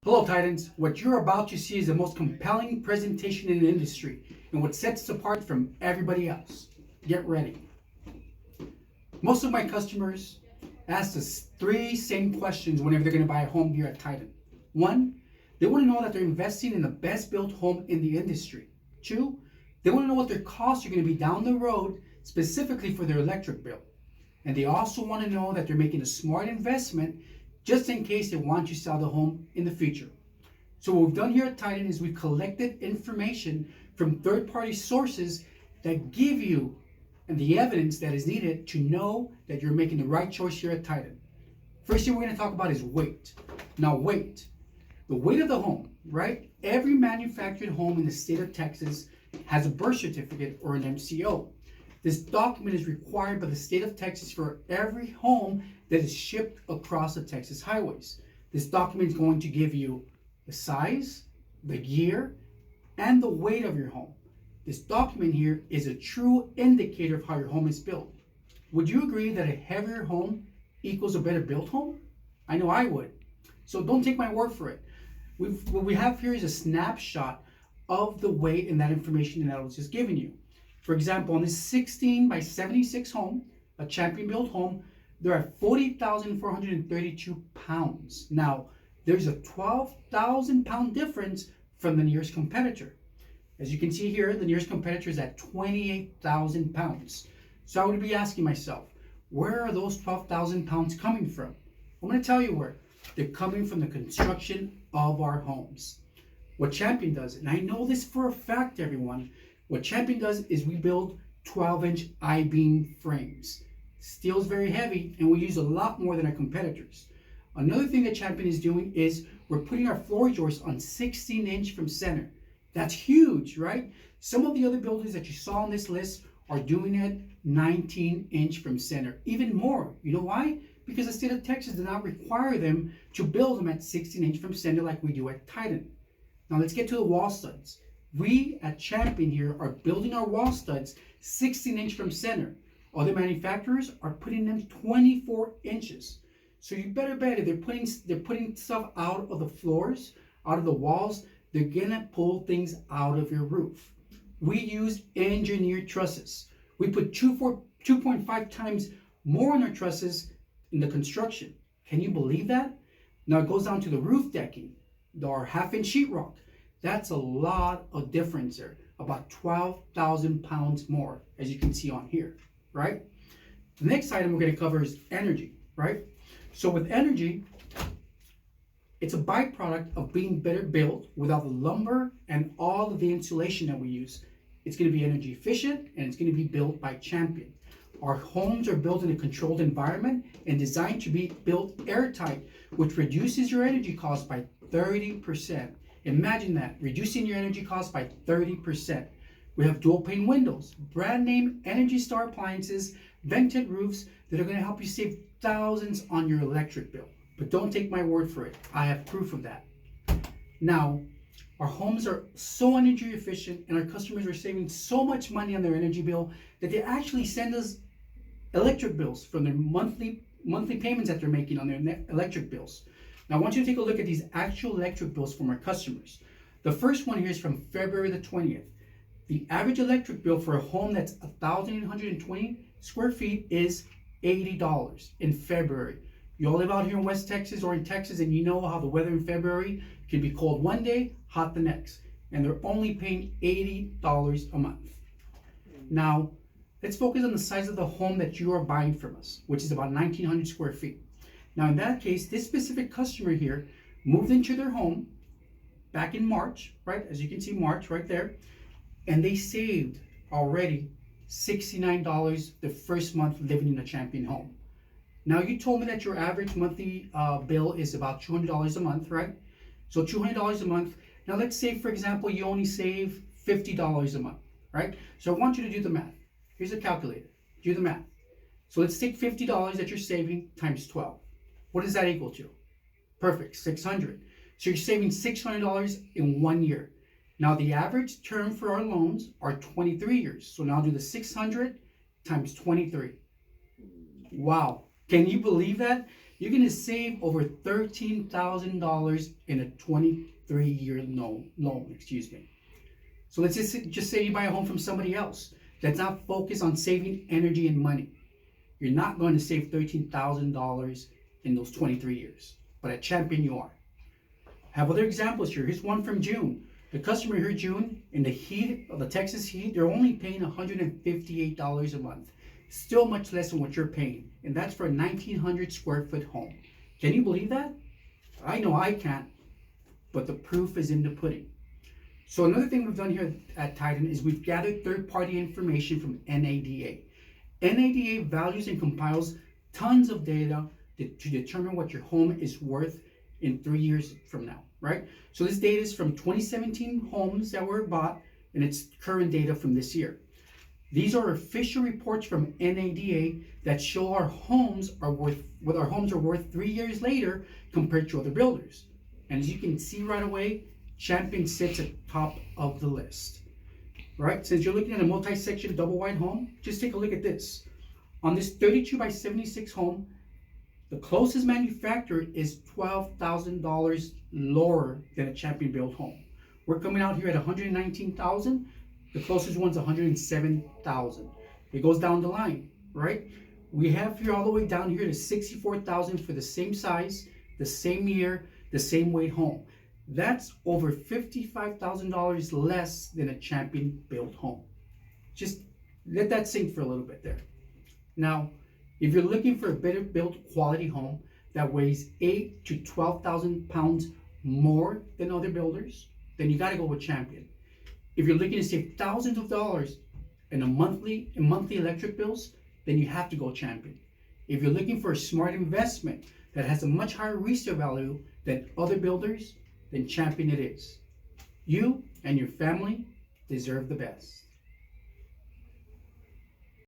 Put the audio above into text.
Hello Titans, what you're about to see is the most compelling presentation in the industry and what sets us apart from everybody else. Get ready. Most of my customers ask us three same questions whenever they're going to buy a home here at Titan. One, they want to know that they're investing in the best built home in the industry. Two, they want to know what their costs are going to be down the road, specifically for their electric bill. And they also want to know that they're making a smart investment just in case they want to sell the home in the future. So what we've done here at Titan is we've collected information from third-party sources that give you the evidence that is needed to know that you're making the right choice here at Titan. First thing we're going to talk about is weight. Now weight. The weight of the home, right? Every manufactured home in the state of Texas has a birth certificate or an MCO. This document is required by the state of Texas for every home that is shipped across the Texas highways. This document is going to give you the size, the year, and the weight of your home. This document here is a true indicator of how your home is built. Would you agree that a heavier home equals a better built home? I know I would. So don't take my word for it. What we have here is a snapshot of the weight and that information that I was just giving you. For example, on this 16 by 76 home, a champion built home, there are 40,432 pounds. Now, there's a 12,000 pound difference from the nearest competitor. As you can see here, the nearest competitor is at 28,000 pounds. So I would be asking myself, where are those 12,000 pounds coming from? I'm going to tell you where. They're coming from the construction of our homes. What Champion does, and I know this for a fact, everyone, what Champion does is we build 12-inch I-beam frames. Steel is very heavy, and we use a lot more than our competitors. Another thing that Champion is doing is we're putting our floor joists on 16-inch from center. That's huge, right? Some of the other builders that you saw on this list are doing it 19-inch from center, even more. You know why? Because the state of Texas did not require them to build them at 16-inch from center like we do at Titan. Now let's get to the wall studs. We at Champion here are building our wall studs 16-inch from center. Other manufacturers are putting them 24 inches. So you better bet if they're putting stuff out of the floors, out of the walls, they're gonna pull things out of your roof. We use engineered trusses. We put 2.5 times more on our trusses in the construction. Can you believe that? Now it goes down to the roof decking, our half-inch sheetrock. That's a lot of difference there, about 12,000 pounds more, as you can see on here, right? The next item we're going to cover is energy, right? So with energy, it's a byproduct of being better built without the lumber and all of the insulation that we use. It's going to be energy efficient, and it's going to be built by Champion. Our homes are built in a controlled environment and designed to be built airtight, which reduces your energy costs by 30%. Imagine that, reducing your energy costs by 30%. We have dual pane windows, brand name Energy Star appliances, vented roofs that are going to help you save thousands on your electric bill. But don't take my word for it. I have proof of that. Now, our homes are so energy efficient and our customers are saving so much money on their energy bill that they actually send us electric bills from their monthly payments that they're making on their electric bills. Now I want you to take a look at these actual electric bills from our customers. The first one here is from February the 20th. The average electric bill for a home that's 1,820 square feet is $80 in February. You all live out here in West Texas or in Texas, and you know how the weather in February can be cold one day, hot the next. And they're only paying $80 a month. Now, let's focus on the size of the home that you are buying from us, which is about 1,900 square feet. Now, in that case, this specific customer here moved into their home back in March, right? As you can see, March right there. And they saved already $69 the first month living in a Champion home. Now, you told me that your average monthly bill is about $200 a month, right? So $200 a month. Now, let's say, for example, you only save $50 a month, right? So I want you to do the math. Here's a calculator. Do the math. So let's take $50 that you're saving times 12. What does that equal to? Perfect, 600. So you're saving $600 in 1 year. Now the average term for our loans are 23 years. So now do the 600 times 23. Wow, can you believe that? you're going to save over $13,000 in a 23-year loan. Excuse me. So let's just say you buy a home from somebody else that's not focused on saving energy and money. You're not going to save $13,000 in those 23 years. But at Champion, you are. I have other examples here. Here's one from June. The customer here, June, in the heat of the Texas heat, they're only paying $158 a month. Still much less than what you're paying. And that's for a 1,900 square foot home. Can you believe that? I know I can't, but the proof is in the pudding. So another thing we've done here at Titan is we've gathered third-party information from NADA. NADA values and compiles tons of data to determine what your home is worth in 3 years from now, right? So this data is from 2017 homes that were bought, and it's current data from this year. These are official reports from NADA that show our homes are worth what our homes are worth 3 years later compared to other builders. And as you can see right away, Champion sits at top of the list. Right? Since you're looking at a multi-section double wide home, just take a look at this. On this 32 by 76 home, the closest manufacturer is $12,000 lower than a Champion built home. We're coming out here at $119,000. The closest one's $107,000. It goes down the line, right? We have here all the way down here to $64,000 for the same size, the same year, the same weight home. That's over $55,000 less than a Champion built home. Just let that sink for a little bit there. Now, if you're looking for a better built quality home that weighs 8 to 12,000 pounds more than other builders, then you got to go with Champion. If you're looking to save thousands of dollars in monthly electric bills, then you have to go Champion. If you're looking for a smart investment that has a much higher resale value than other builders, then Champion it is. You and your family deserve the best.